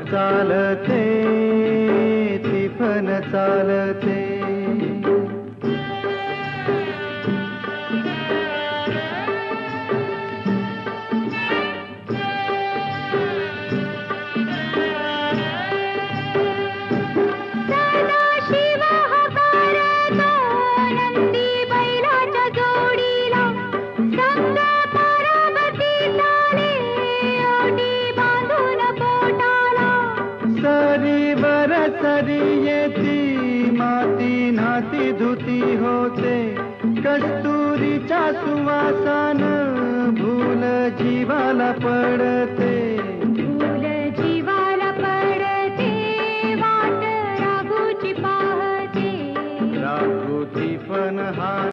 चालते तिफन चालते। सरी येती माती नाती धुती होते, कस्तुरीच्या सुवासान भूल जीवाला पडते।